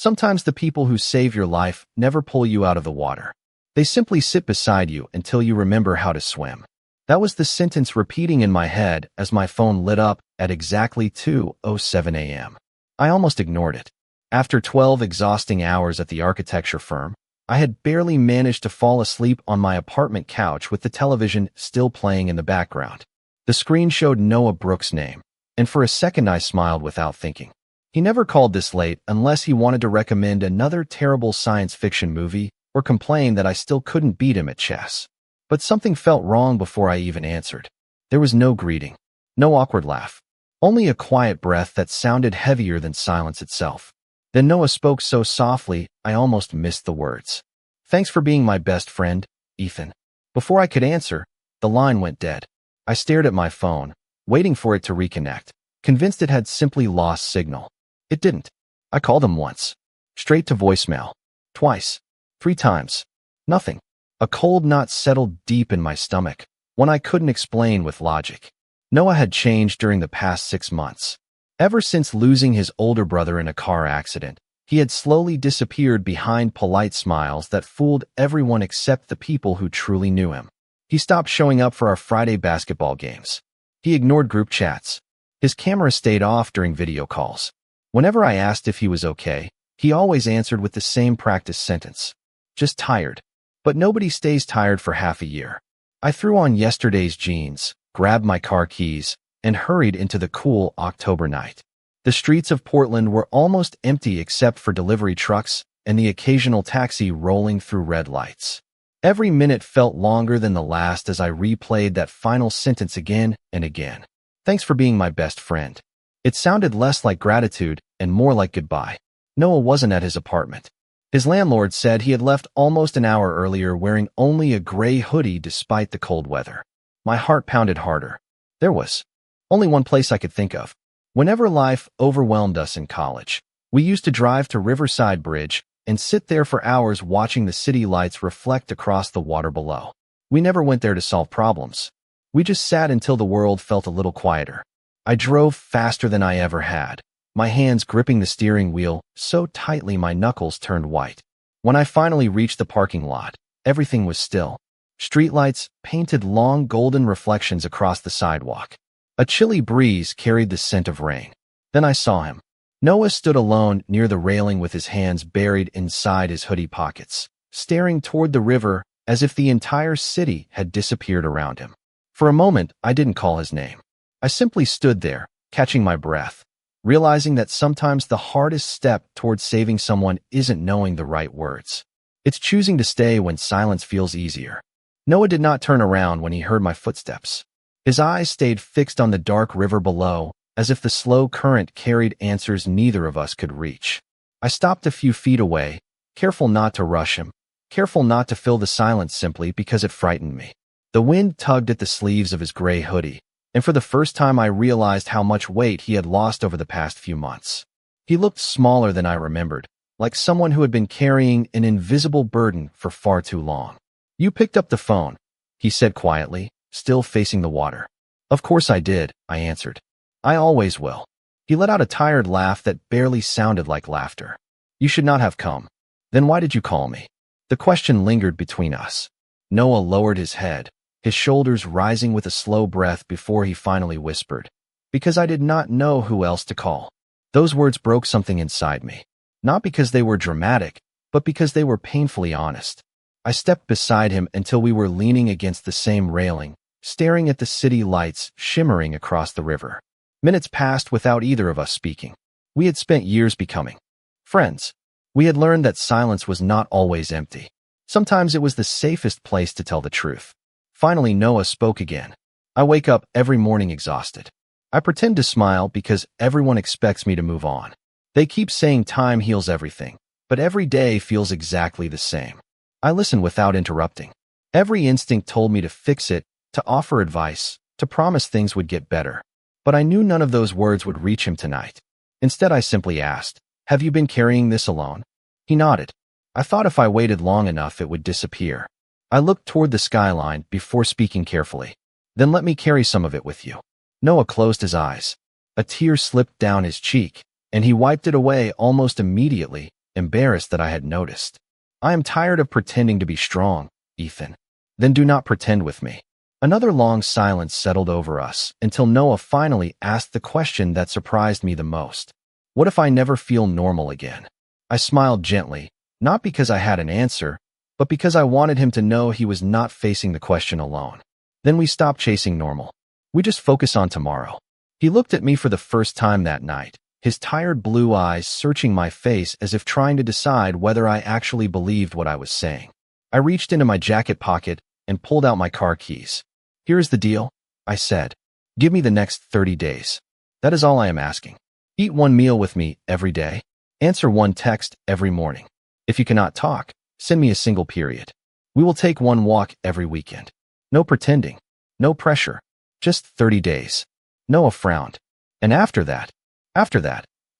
Sometimes the people who save your life never pull you out of the water. They simply sit beside you until you remember how to swim. That was the sentence repeating in my head as my phone lit up at exactly 2:07 a.m. I almost ignored it. After 12 exhausting hours at the architecture firm, I had barely managed to fall asleep on my apartment couch with the television still playing in the background. The screen showed Noah Brooks' name, and for a second I smiled without thinking. He never called this late unless he wanted to recommend another terrible science fiction movie or complain that I still couldn't beat him at chess. But something felt wrong before I even answered. There was no greeting, no awkward laugh, only a quiet breath that sounded heavier than silence itself. Then Noah spoke so softly, I almost missed the words. "Thanks for being my best friend, Ethan." Before I could answer, the line went dead. I stared at my phone, waiting for it to reconnect, convinced it had simply lost signal. It didn't. I called him once. Straight to voicemail. Twice. 3 times. Nothing. A cold knot settled deep in my stomach, one I couldn't explain with logic. Noah had changed during the past 6 months. Ever since losing his older brother in a car accident, he had slowly disappeared behind polite smiles that fooled everyone except the people who truly knew him. He stopped showing up for our Friday basketball games. He ignored group chats. His camera stayed off during video calls. Whenever I asked if he was okay, he always answered with the same practice sentence. Just tired. But nobody stays tired for half a year. I threw on yesterday's jeans, grabbed my car keys, and hurried into the cool October night. The streets of Portland were almost empty except for delivery trucks and the occasional taxi rolling through red lights. Every minute felt longer than the last as I replayed that final sentence again and again. "Thanks for being my best friend." It sounded less like gratitude and more like goodbye. Noah wasn't at his apartment. His landlord said he had left almost an hour earlier wearing only a gray hoodie despite the cold weather. My heart pounded harder. There was only one place I could think of. Whenever life overwhelmed us in college, we used to drive to Riverside Bridge and sit there for hours watching the city lights reflect across the water below. We never went there to solve problems. We just sat until the world felt a little quieter. I drove faster than I ever had, my hands gripping the steering wheel so tightly my knuckles turned white. When I finally reached the parking lot, everything was still. Streetlights painted long golden reflections across the sidewalk. A chilly breeze carried the scent of rain. Then I saw him. Noah stood alone near the railing with his hands buried inside his hoodie pockets, staring toward the river as if the entire city had disappeared around him. For a moment, I didn't call his name. I simply stood there, catching my breath, realizing that sometimes the hardest step towards saving someone isn't knowing the right words. It's choosing to stay when silence feels easier. Noah did not turn around when he heard my footsteps. His eyes stayed fixed on the dark river below, as if the slow current carried answers neither of us could reach. I stopped a few feet away, careful not to rush him, careful not to fill the silence simply because it frightened me. The wind tugged at the sleeves of his gray hoodie, and for the first time I realized how much weight he had lost over the past few months. He looked smaller than I remembered, like someone who had been carrying an invisible burden for far too long. "You picked up the phone," he said quietly, still facing the water. "Of course I did," I answered. "I always will." He let out a tired laugh that barely sounded like laughter. "You should not have come. Then why did you call me?" The question lingered between us. Noah lowered his head, his shoulders rising with a slow breath before he finally whispered, "Because I did not know who else to call." Those words broke something inside me, not because they were dramatic, but because they were painfully honest. I stepped beside him until we were leaning against the same railing, staring at the city lights shimmering across the river. Minutes passed without either of us speaking. We had spent years becoming friends. We had learned that silence was not always empty. Sometimes it was the safest place to tell the truth. Finally, Noah spoke again. "I wake up every morning exhausted. I pretend to smile because everyone expects me to move on. They keep saying time heals everything, but every day feels exactly the same." I listened without interrupting. Every instinct told me to fix it, to offer advice, to promise things would get better. But I knew none of those words would reach him tonight. Instead, I simply asked, "Have you been carrying this alone?" He nodded. I thought if I waited long enough, it would disappear. I looked toward the skyline before speaking carefully. "Then let me carry some of it with you." Noah closed his eyes. A tear slipped down his cheek, and he wiped it away almost immediately, embarrassed that I had noticed. I am tired of pretending to be strong, Ethan. Then do not pretend with me. Another long silence settled over us until Noah finally asked the question that surprised me the most. What if I never feel normal again? I smiled gently, not because I had an answer, but because I wanted him to know he was not facing the question alone. Then we stopped chasing normal. We just focus on tomorrow. He looked at me for the first time that night, his tired blue eyes searching my face as if trying to decide whether I actually believed what I was saying. I reached into my jacket pocket and pulled out my car keys. Here is the deal, I said. Give me the next 30 days. That is all I am asking. Eat one meal with me every day. Answer one text every morning. If you cannot talk, send me a single period. We will take one walk every weekend. No pretending. No pressure. Just 30 days. Noah frowned. And after that,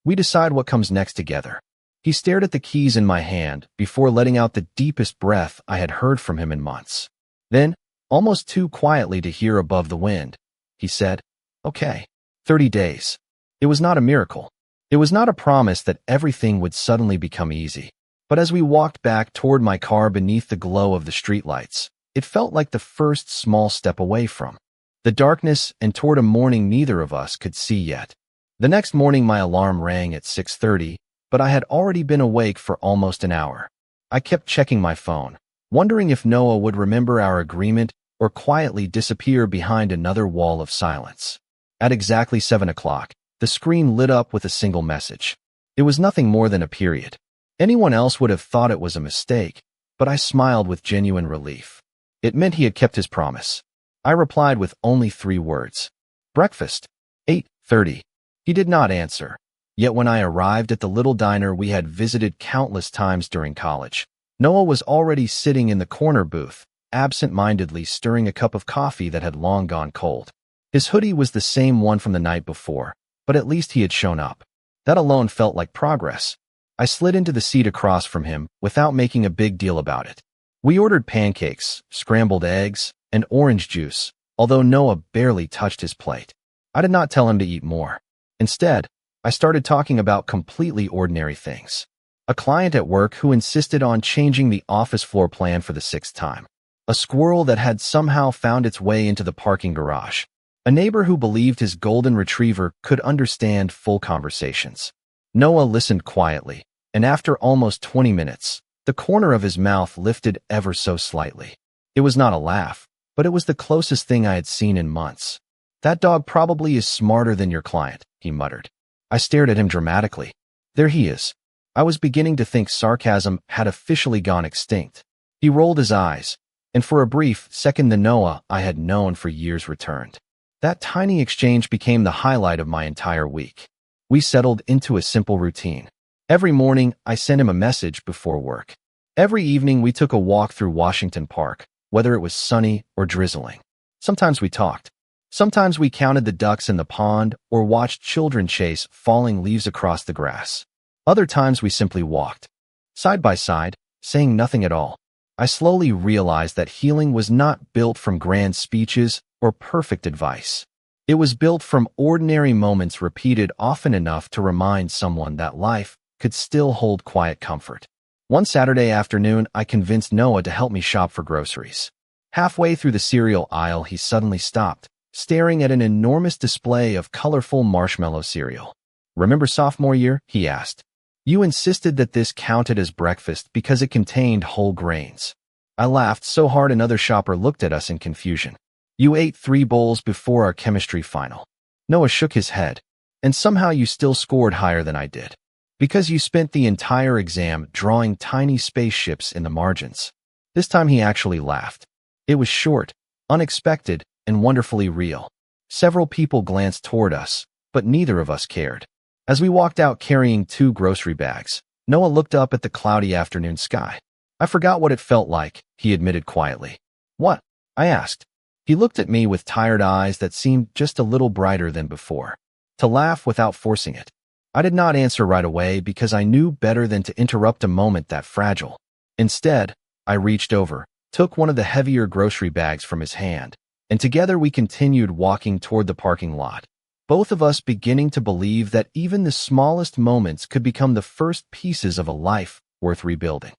we decide what comes next together. He stared at the keys in my hand before letting out the deepest breath I had heard from him in months. Then, almost too quietly to hear above the wind, he said, Okay, 30 days. It was not a miracle. It was not a promise that everything would suddenly become easy. But as we walked back toward my car beneath the glow of the streetlights, it felt like the first small step away from the darkness and toward a morning neither of us could see yet. The next morning my alarm rang at 6:30, but I had already been awake for almost an hour. I kept checking my phone, wondering if Noah would remember our agreement or quietly disappear behind another wall of silence. At exactly 7 o'clock, the screen lit up with a single message. It was nothing more than a period. Anyone else would have thought it was a mistake, but I smiled with genuine relief. It meant he had kept his promise. I replied with only 3 words. Breakfast. 8:30. He did not answer. Yet when I arrived at the little diner we had visited countless times during college, Noah was already sitting in the corner booth, absent-mindedly stirring a cup of coffee that had long gone cold. His hoodie was the same one from the night before, but at least he had shown up. That alone felt like progress. I slid into the seat across from him without making a big deal about it. We ordered pancakes, scrambled eggs, and orange juice, although Noah barely touched his plate. I did not tell him to eat more. Instead, I started talking about completely ordinary things. A client at work who insisted on changing the office floor plan for the 6th time. A squirrel that had somehow found its way into the parking garage. A neighbor who believed his golden retriever could understand full conversations. Noah listened quietly, and after almost 20 minutes, the corner of his mouth lifted ever so slightly. It was not a laugh, but it was the closest thing I had seen in months. That dog probably is smarter than your client, he muttered. I stared at him dramatically. There he is. I was beginning to think sarcasm had officially gone extinct. He rolled his eyes, and for a brief second the Noah I had known for years returned. That tiny exchange became the highlight of my entire week. We settled into a simple routine. Every morning, I sent him a message before work. Every evening, we took a walk through Washington Park, whether it was sunny or drizzling. Sometimes we talked. Sometimes we counted the ducks in the pond or watched children chase falling leaves across the grass. Other times we simply walked, side by side, saying nothing at all. I slowly realized that healing was not built from grand speeches or perfect advice. It was built from ordinary moments repeated often enough to remind someone that life could still hold quiet comfort. One Saturday afternoon, I convinced Noah to help me shop for groceries. Halfway through the cereal aisle, he suddenly stopped, staring at an enormous display of colorful marshmallow cereal. Remember sophomore year? He asked. You insisted that this counted as breakfast because it contained whole grains. I laughed so hard another shopper looked at us in confusion. You ate 3 bowls before our chemistry final. Noah shook his head. And somehow you still scored higher than I did. Because you spent the entire exam drawing tiny spaceships in the margins. This time he actually laughed. It was short, unexpected, and wonderfully real. Several people glanced toward us, but neither of us cared. As we walked out carrying 2 grocery bags, Noah looked up at the cloudy afternoon sky. I forgot what it felt like, he admitted quietly. What? I asked. He looked at me with tired eyes that seemed just a little brighter than before. To laugh without forcing it. I did not answer right away because I knew better than to interrupt a moment that fragile. Instead, I reached over, took one of the heavier grocery bags from his hand, and together we continued walking toward the parking lot. both of us beginning to believe that even the smallest moments could become the first pieces of a life worth rebuilding.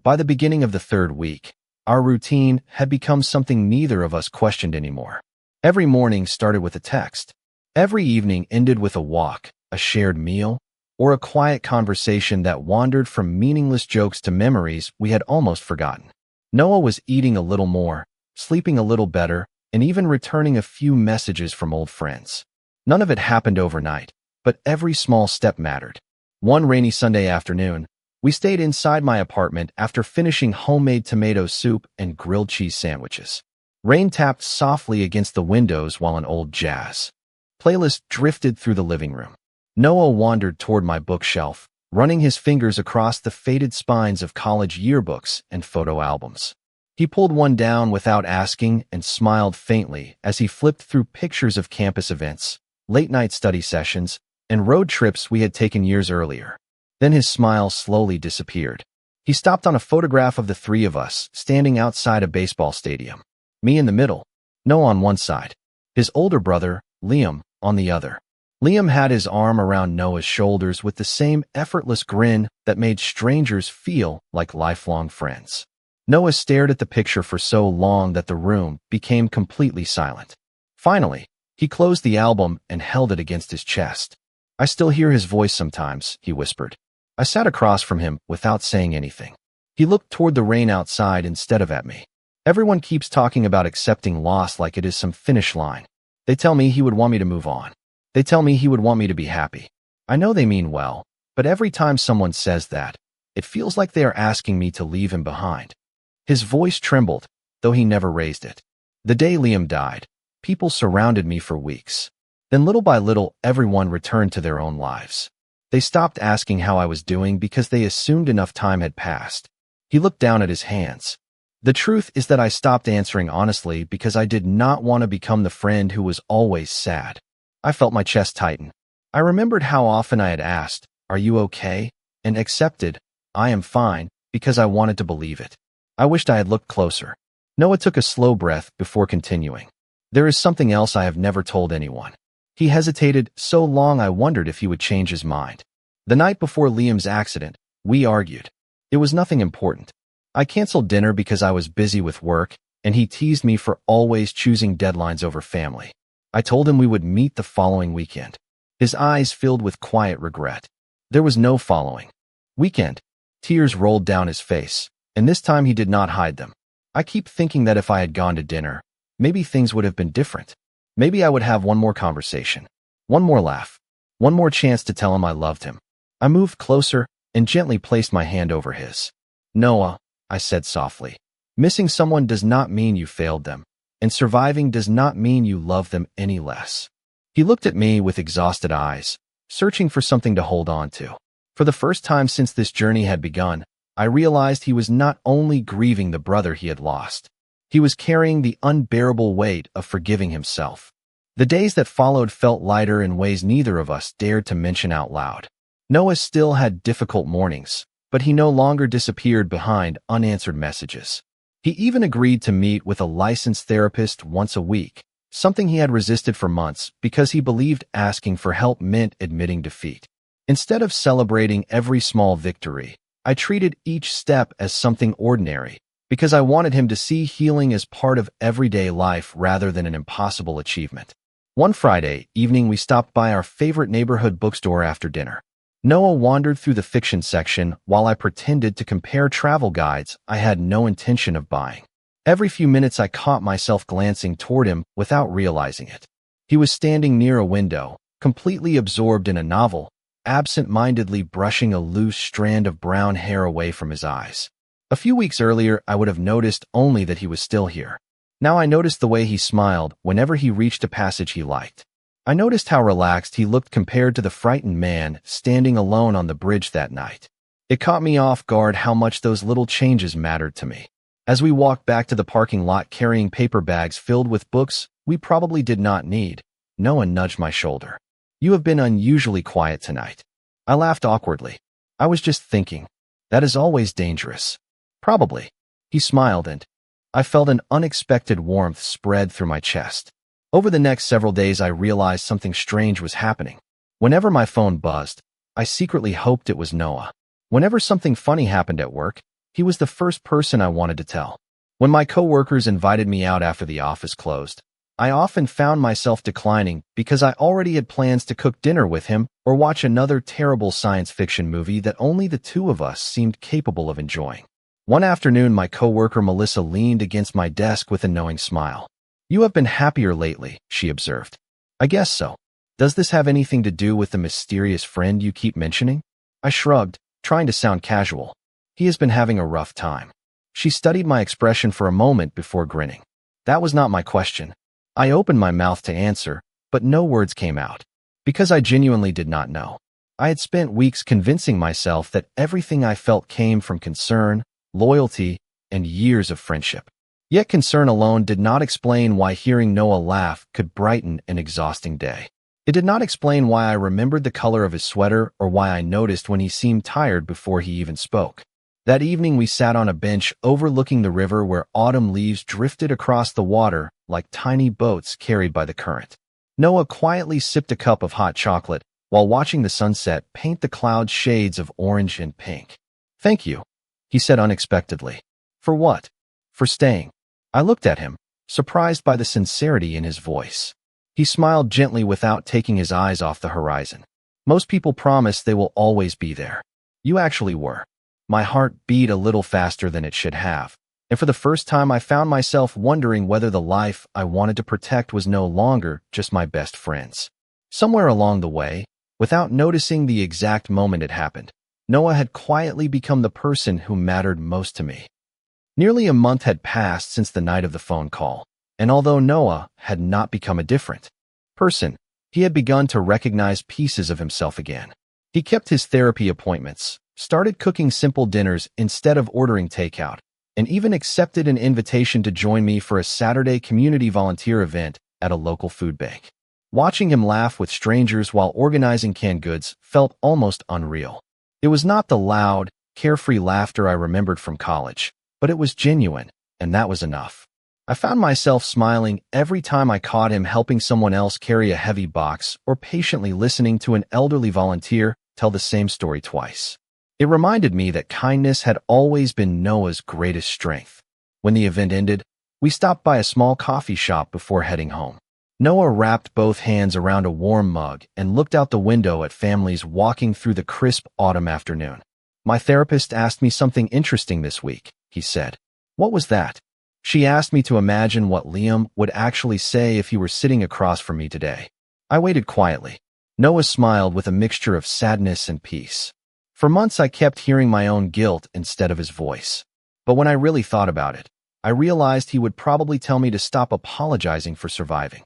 By the beginning of the third week, our routine had become something neither of us questioned anymore. Every morning started with a text. Every evening ended with a walk, a shared meal, or a quiet conversation that wandered from meaningless jokes to memories we had almost forgotten. Noah was eating a little more, sleeping a little better, and even returning a few messages from old friends. None of it happened overnight, but every small step mattered. One rainy Sunday afternoon, we stayed inside my apartment after finishing homemade tomato soup and grilled cheese sandwiches. Rain tapped softly against the windows while an old jazz playlist drifted through the living room. Noah wandered toward my bookshelf, running his fingers across the faded spines of college yearbooks and photo albums. He pulled one down without asking and smiled faintly as he flipped through pictures of campus events, late-night study sessions, and road trips we had taken years earlier. Then his smile slowly disappeared. He stopped on a photograph of the three of us standing outside a baseball stadium. Me in the middle, Noah on one side, his older brother, Liam, on the other. Liam had his arm around Noah's shoulders with the same effortless grin that made strangers feel like lifelong friends. Noah stared at the picture for so long that the room became completely silent. Finally, he closed the album and held it against his chest. "I still hear his voice sometimes," he whispered. I sat across from him without saying anything. He looked toward the rain outside instead of at me. "Everyone keeps talking about accepting loss like it is some finish line. They tell me he would want me to move on. They tell me he would want me to be happy. I know they mean well, but every time someone says that, it feels like they are asking me to leave him behind." His voice trembled, though he never raised it. The day Liam died, people surrounded me for weeks. Then little by little, everyone returned to their own lives. They stopped asking how I was doing because they assumed enough time had passed. He looked down at his hands. "The truth is that I stopped answering honestly because I did not want to become the friend who was always sad." I felt my chest tighten. I remembered how often I had asked, "Are you okay?" and accepted, "I am fine," because I wanted to believe it. I wished I had looked closer. Noah took a slow breath before continuing. "There is something else I have never told anyone." He hesitated so long I wondered if he would change his mind. "The night before Liam's accident, we argued. It was nothing important. I canceled dinner because I was busy with work, and he teased me for always choosing deadlines over family. I told him we would meet the following weekend." His eyes filled with quiet regret. There was no following weekend. Tears rolled down his face, and this time he did not hide them. I keep thinking that if I had gone to dinner, maybe things would have been different. Maybe I would have one more conversation, one more laugh, one more chance to tell him I loved him. I moved closer and gently placed my hand over his. "Noah," I said softly, "missing someone does not mean you failed them, and surviving does not mean you love them any less." He looked at me with exhausted eyes, searching for something to hold on to. For the first time since this journey had begun, I realized he was not only grieving the brother he had lost, he was carrying the unbearable weight of forgiving himself. The days that followed felt lighter in ways neither of us dared to mention out loud. Noah still had difficult mornings, but he no longer disappeared behind unanswered messages. He even agreed to meet with a licensed therapist once a week, something he had resisted for months because he believed asking for help meant admitting defeat. Instead of celebrating every small victory, I treated each step as something ordinary, because I wanted him to see healing as part of everyday life rather than an impossible achievement. One Friday evening, we stopped by our favorite neighborhood bookstore after dinner. Noah wandered through the fiction section while I pretended to compare travel guides I had no intention of buying. Every few minutes, I caught myself glancing toward him without realizing it. He was standing near a window, completely absorbed in a novel, absent-mindedly brushing a loose strand of brown hair away from his eyes. A few weeks earlier, I would have noticed only that he was still here. Now I noticed the way he smiled whenever he reached a passage he liked. I noticed how relaxed he looked compared to the frightened man standing alone on the bridge that night. It caught me off guard how much those little changes mattered to me. As we walked back to the parking lot carrying paper bags filled with books we probably did not need, Noah nudged my shoulder. "You have been unusually quiet tonight." I laughed awkwardly. "I was just thinking. That is always dangerous." "Probably." He smiled, and I felt an unexpected warmth spread through my chest. Over the next several days, I realized something strange was happening. Whenever my phone buzzed, I secretly hoped it was Noah. Whenever something funny happened at work, he was the first person I wanted to tell. When my coworkers invited me out after the office closed, I often found myself declining because I already had plans to cook dinner with him or watch another terrible science fiction movie that only the two of us seemed capable of enjoying. One afternoon, my coworker Melissa leaned against my desk with a knowing smile. "You have been happier lately," she observed. "I guess so. Does this have anything to do with the mysterious friend you keep mentioning?" I shrugged, trying to sound casual. "He has been having a rough time." She studied my expression for a moment before grinning. That was not my question. I opened my mouth to answer, but no words came out. Because I genuinely did not know. I had spent weeks convincing myself that everything I felt came from concern, loyalty, and years of friendship. Yet concern alone did not explain why hearing Noah laugh could brighten an exhausting day. It did not explain why I remembered the color of his sweater or why I noticed when he seemed tired before he even spoke. That evening we sat on a bench overlooking the river where autumn leaves drifted across the water like tiny boats carried by the current. Noah quietly sipped a cup of hot chocolate while watching the sunset paint the clouds shades of orange and pink. "Thank you," he said unexpectedly. "For what?" "For staying." I looked at him, surprised by the sincerity in his voice. He smiled gently without taking his eyes off the horizon. "Most people promise they will always be there. You actually were." My heart beat a little faster than it should have, and for the first time I found myself wondering whether the life I wanted to protect was no longer just my best friend's. Somewhere along the way, without noticing the exact moment it happened, Noah had quietly become the person who mattered most to me. Nearly a month had passed since the night of the phone call, and although Noah had not become a different person, he had begun to recognize pieces of himself again. He kept his therapy appointments, started cooking simple dinners instead of ordering takeout, and even accepted an invitation to join me for a Saturday community volunteer event at a local food bank. Watching him laugh with strangers while organizing canned goods felt almost unreal. It was not the loud, carefree laughter I remembered from college, but it was genuine, and that was enough. I found myself smiling every time I caught him helping someone else carry a heavy box or patiently listening to an elderly volunteer tell the same story twice. It reminded me that kindness had always been Noah's greatest strength. When the event ended, we stopped by a small coffee shop before heading home. Noah wrapped both hands around a warm mug and looked out the window at families walking through the crisp autumn afternoon. "My therapist asked me something interesting this week," he said. "What was that?" "She asked me to imagine what Liam would actually say if he were sitting across from me today." I waited quietly. Noah smiled with a mixture of sadness and peace. For months I kept hearing my own guilt instead of his voice. But when I really thought about it, I realized he would probably tell me to stop apologizing for surviving.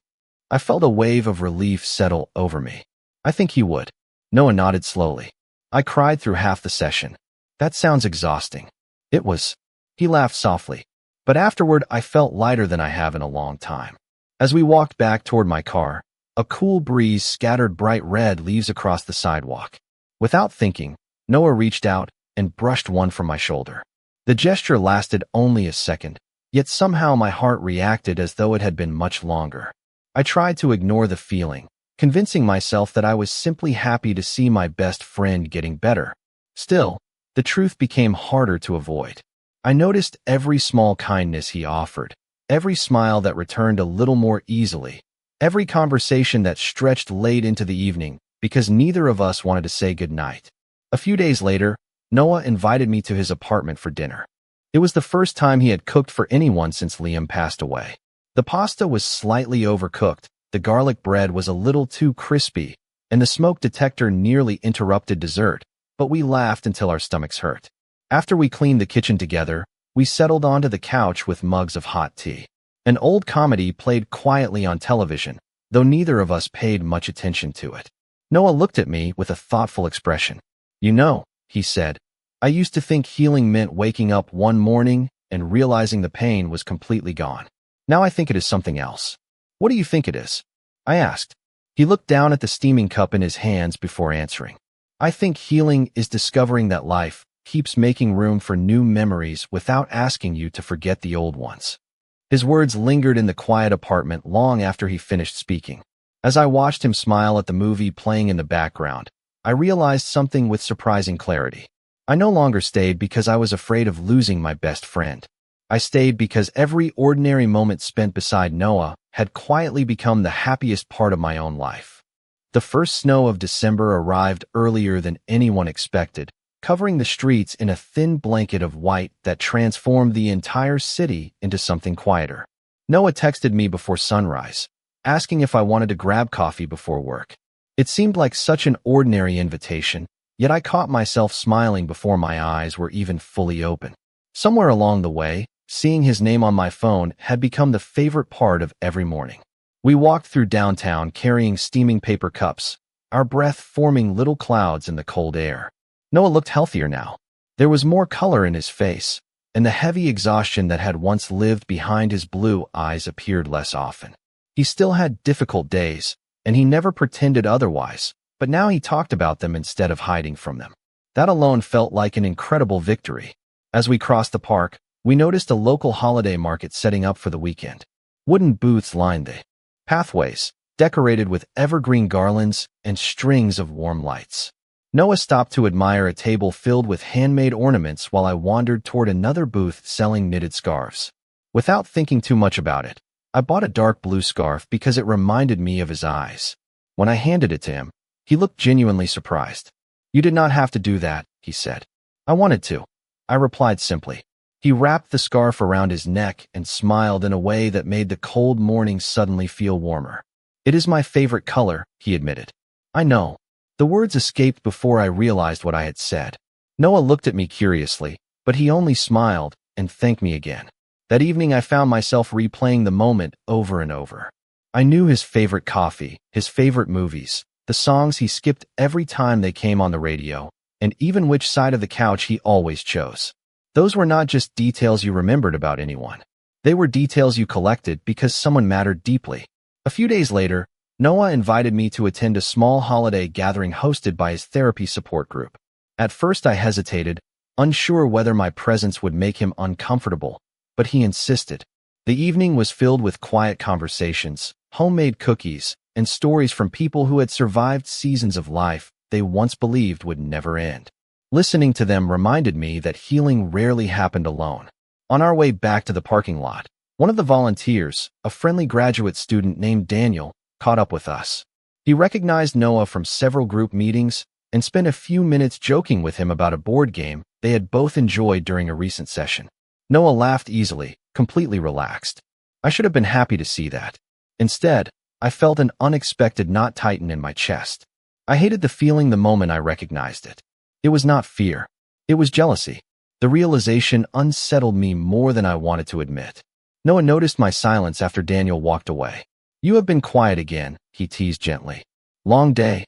I felt a wave of relief settle over me. "I think he would." Noah nodded slowly. "I cried through half the session." "That sounds exhausting." "It was." He laughed softly. But afterward I felt lighter than I have in a long time. As we walked back toward my car, a cool breeze scattered bright red leaves across the sidewalk. Without thinking, Noah reached out and brushed one from my shoulder. The gesture lasted only a second, yet somehow my heart reacted as though it had been much longer. I tried to ignore the feeling, convincing myself that I was simply happy to see my best friend getting better. Still, the truth became harder to avoid. I noticed every small kindness he offered, every smile that returned a little more easily, every conversation that stretched late into the evening because neither of us wanted to say goodnight. A few days later, Noah invited me to his apartment for dinner. It was the first time he had cooked for anyone since Liam passed away. The pasta was slightly overcooked, the garlic bread was a little too crispy, and the smoke detector nearly interrupted dessert, but we laughed until our stomachs hurt. After we cleaned the kitchen together, we settled onto the couch with mugs of hot tea. An old comedy played quietly on television, though neither of us paid much attention to it. Noah looked at me with a thoughtful expression. "You know," he said, "I used to think healing meant waking up one morning and realizing the pain was completely gone. Now I think it is something else." "What do you think it is?" I asked. He looked down at the steaming cup in his hands before answering. "I think healing is discovering that life keeps making room for new memories without asking you to forget the old ones." His words lingered in the quiet apartment long after he finished speaking. As I watched him smile at the movie playing in the background, I realized something with surprising clarity. I no longer stayed because I was afraid of losing my best friend. I stayed because every ordinary moment spent beside Noah had quietly become the happiest part of my own life. The first snow of December arrived earlier than anyone expected, covering the streets in a thin blanket of white that transformed the entire city into something quieter. Noah texted me before sunrise, asking if I wanted to grab coffee before work. It seemed like such an ordinary invitation, yet I caught myself smiling before my eyes were even fully open. Somewhere along the way, seeing his name on my phone had become the favorite part of every morning. We walked through downtown carrying steaming paper cups, our breath forming little clouds in the cold air. Noah looked healthier now. There was more color in his face, and the heavy exhaustion that had once lived behind his blue eyes appeared less often. He still had difficult days, and he never pretended otherwise, but now he talked about them instead of hiding from them. That alone felt like an incredible victory. As we crossed the park, we noticed a local holiday market setting up for the weekend. Wooden booths lined the pathways, decorated with evergreen garlands and strings of warm lights. Noah stopped to admire a table filled with handmade ornaments while I wandered toward another booth selling knitted scarves. Without thinking too much about it, I bought a dark blue scarf because it reminded me of his eyes. When I handed it to him, he looked genuinely surprised. "You did not have to do that," he said. "I wanted to," I replied simply. He wrapped the scarf around his neck and smiled in a way that made the cold morning suddenly feel warmer. "It is my favorite color," he admitted. "I know." The words escaped before I realized what I had said. Noah looked at me curiously, but he only smiled and thanked me again. That evening I found myself replaying the moment over and over. I knew his favorite coffee, his favorite movies, the songs he skipped every time they came on the radio, and even which side of the couch he always chose. Those were not just details you remembered about anyone. They were details you collected because someone mattered deeply. A few days later, Noah invited me to attend a small holiday gathering hosted by his therapy support group. At first I hesitated, unsure whether my presence would make him uncomfortable, but he insisted. The evening was filled with quiet conversations, homemade cookies, and stories from people who had survived seasons of life they once believed would never end. Listening to them reminded me that healing rarely happened alone. On our way back to the parking lot, one of the volunteers, a friendly graduate student named Daniel, caught up with us. He recognized Noah from several group meetings and spent a few minutes joking with him about a board game they had both enjoyed during a recent session. Noah laughed easily, completely relaxed. I should have been happy to see that. Instead, I felt an unexpected knot tighten in my chest. I hated the feeling the moment I recognized it. It was not fear. It was jealousy. The realization unsettled me more than I wanted to admit. Noah noticed my silence after Daniel walked away. "You have been quiet again," he teased gently. "Long day?"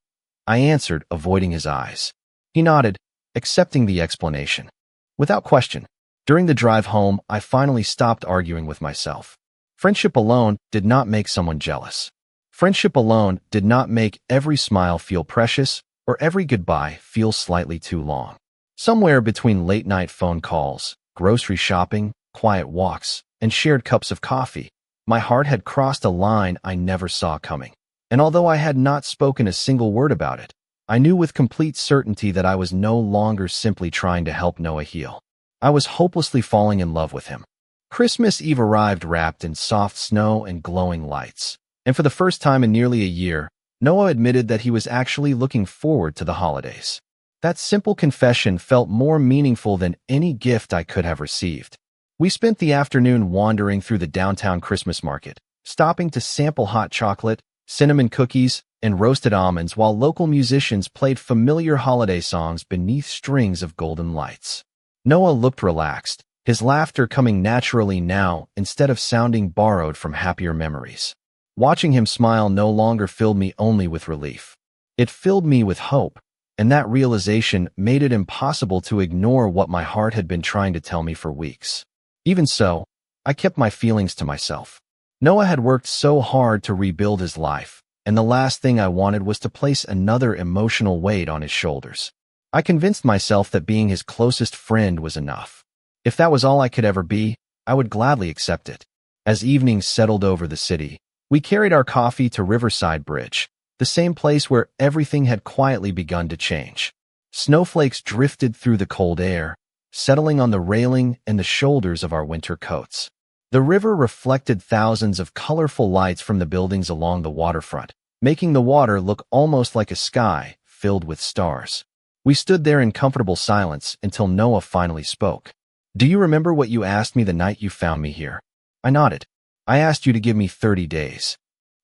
I answered, avoiding his eyes. He nodded, accepting the explanation. Without question, during the drive home, I finally stopped arguing with myself. Friendship alone did not make someone jealous. Friendship alone did not make every smile feel precious or every goodbye feel slightly too long. Somewhere between late-night phone calls, grocery shopping, quiet walks, and shared cups of coffee, my heart had crossed a line I never saw coming. And although I had not spoken a single word about it, I knew with complete certainty that I was no longer simply trying to help Noah heal. I was hopelessly falling in love with him. Christmas Eve arrived wrapped in soft snow and glowing lights. And for the first time in nearly a year, Noah admitted that he was actually looking forward to the holidays. That simple confession felt more meaningful than any gift I could have received. We spent the afternoon wandering through the downtown Christmas market, stopping to sample hot chocolate, cinnamon cookies, and roasted almonds while local musicians played familiar holiday songs beneath strings of golden lights. Noah looked relaxed, his laughter coming naturally now instead of sounding borrowed from happier memories. Watching him smile no longer filled me only with relief. It filled me with hope, and that realization made it impossible to ignore what my heart had been trying to tell me for weeks. Even so, I kept my feelings to myself. Noah had worked so hard to rebuild his life, and the last thing I wanted was to place another emotional weight on his shoulders. I convinced myself that being his closest friend was enough. If that was all I could ever be, I would gladly accept it. As evenings settled over the city, we carried our coffee to Riverside Bridge, the same place where everything had quietly begun to change. Snowflakes drifted through the cold air, settling on the railing and the shoulders of our winter coats. The river reflected thousands of colorful lights from the buildings along the waterfront, making the water look almost like a sky filled with stars. We stood there in comfortable silence until Noah finally spoke. "Do you remember what you asked me the night you found me here?" I nodded. "I asked you to give me 30 days.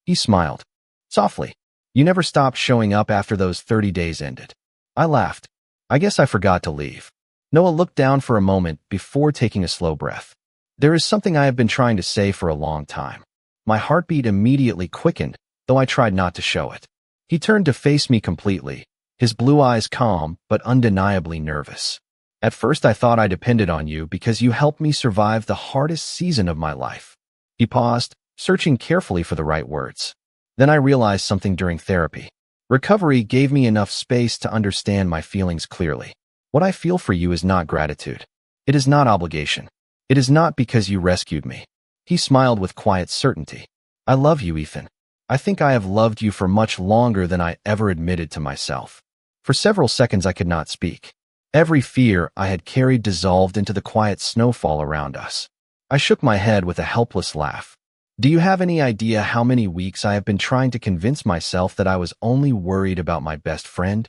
He smiled. Softly. "You never stopped showing up after those 30 days ended." I laughed. "I guess I forgot to leave." Noah looked down for a moment before taking a slow breath. "There is something I have been trying to say for a long time." My heartbeat immediately quickened, though I tried not to show it. He turned to face me completely, his blue eyes calm but undeniably nervous. "At first I thought I depended on you because you helped me survive the hardest season of my life." He paused, searching carefully for the right words. "Then I realized something during therapy. Recovery gave me enough space to understand my feelings clearly. What I feel for you is not gratitude. It is not obligation. It is not because you rescued me." He smiled with quiet certainty. "I love you, Ethan. I think I have loved you for much longer than I ever admitted to myself." For several seconds I could not speak. Every fear I had carried dissolved into the quiet snowfall around us. I shook my head with a helpless laugh. "Do you have any idea how many weeks I have been trying to convince myself that I was only worried about my best friend?"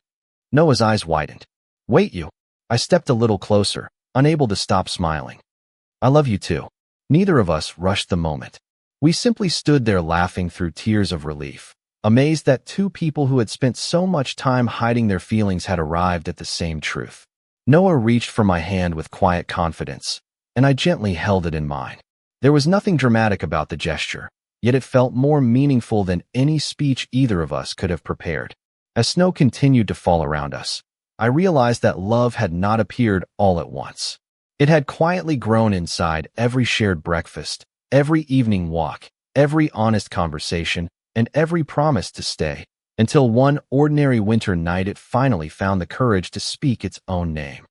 Noah's eyes widened. "Wait, you." I stepped a little closer, unable to stop smiling. "I love you too." Neither of us rushed the moment. We simply stood there laughing through tears of relief, amazed that two people who had spent so much time hiding their feelings had arrived at the same truth. Noah reached for my hand with quiet confidence, and I gently held it in mine. There was nothing dramatic about the gesture, yet it felt more meaningful than any speech either of us could have prepared. As snow continued to fall around us, I realized that love had not appeared all at once. It had quietly grown inside every shared breakfast, every evening walk, every honest conversation, and every promise to stay, until one ordinary winter night it finally found the courage to speak its own name.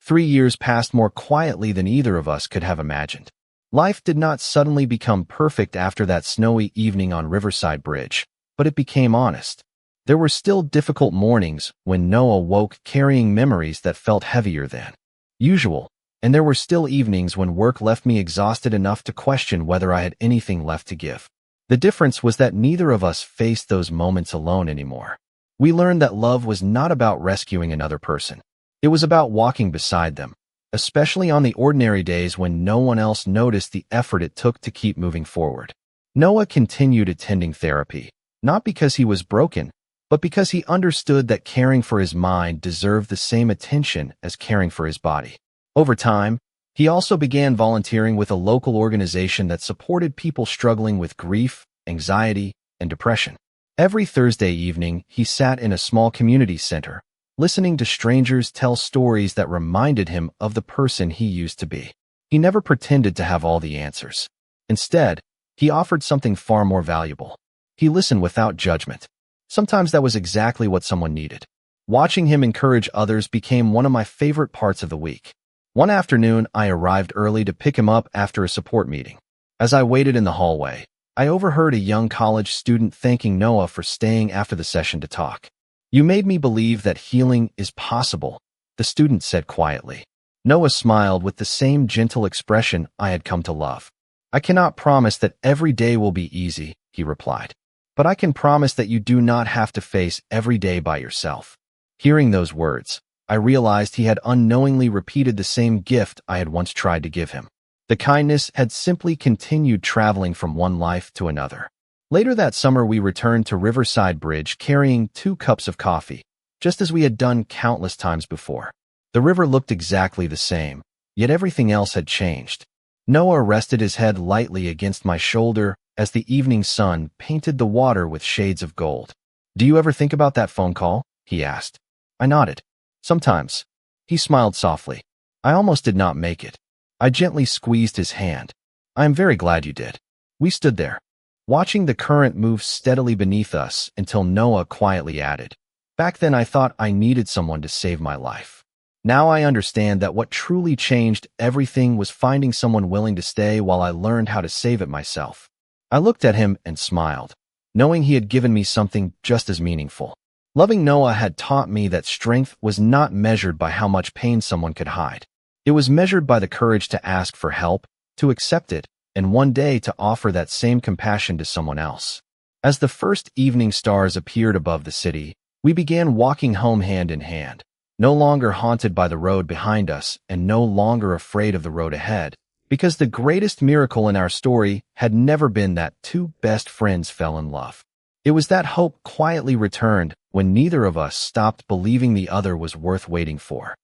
3 years passed more quietly than either of us could have imagined. Life did not suddenly become perfect after that snowy evening on Riverside Bridge, but it became honest. There were still difficult mornings when Noah woke carrying memories that felt heavier than usual, and there were still evenings when work left me exhausted enough to question whether I had anything left to give. The difference was that neither of us faced those moments alone anymore. We learned that love was not about rescuing another person. It was about walking beside them, especially on the ordinary days when no one else noticed the effort it took to keep moving forward. Noah continued attending therapy, not because he was broken, but because he understood that caring for his mind deserved the same attention as caring for his body. Over time, he also began volunteering with a local organization that supported people struggling with grief, anxiety, and depression. Every Thursday evening, he sat in a small community center, listening to strangers tell stories that reminded him of the person he used to be. He never pretended to have all the answers. Instead, he offered something far more valuable. He listened without judgment. Sometimes that was exactly what someone needed. Watching him encourage others became one of my favorite parts of the week. One afternoon, I arrived early to pick him up after a support meeting. As I waited in the hallway, I overheard a young college student thanking Noah for staying after the session to talk. "You made me believe that healing is possible," the student said quietly. Noah smiled with the same gentle expression I had come to love. "I cannot promise that every day will be easy," he replied. "But I can promise that you do not have to face every day by yourself." Hearing those words, I realized he had unknowingly repeated the same gift I had once tried to give him. The kindness had simply continued traveling from one life to another. Later that summer, we returned to Riverside Bridge carrying 2 cups of coffee, just as we had done countless times before. The river looked exactly the same, yet everything else had changed. Noah rested his head lightly against my shoulder as the evening sun painted the water with shades of gold. "Do you ever think about that phone call?" he asked. I nodded. "Sometimes." He smiled softly. "I almost did not make it." I gently squeezed his hand. "I am very glad you did." We stood there, watching the current move steadily beneath us until Noah quietly added, "Back then I thought I needed someone to save my life." Now I understand that what truly changed everything was finding someone willing to stay while I learned how to save it myself. I looked at him and smiled, knowing he had given me something just as meaningful. Loving Noah had taught me that strength was not measured by how much pain someone could hide. It was measured by the courage to ask for help, to accept it, and one day to offer that same compassion to someone else. As the first evening stars appeared above the city, we began walking home hand in hand, no longer haunted by the road behind us and no longer afraid of the road ahead, because the greatest miracle in our story had never been that two best friends fell in love. It was that hope quietly returned when neither of us stopped believing the other was worth waiting for.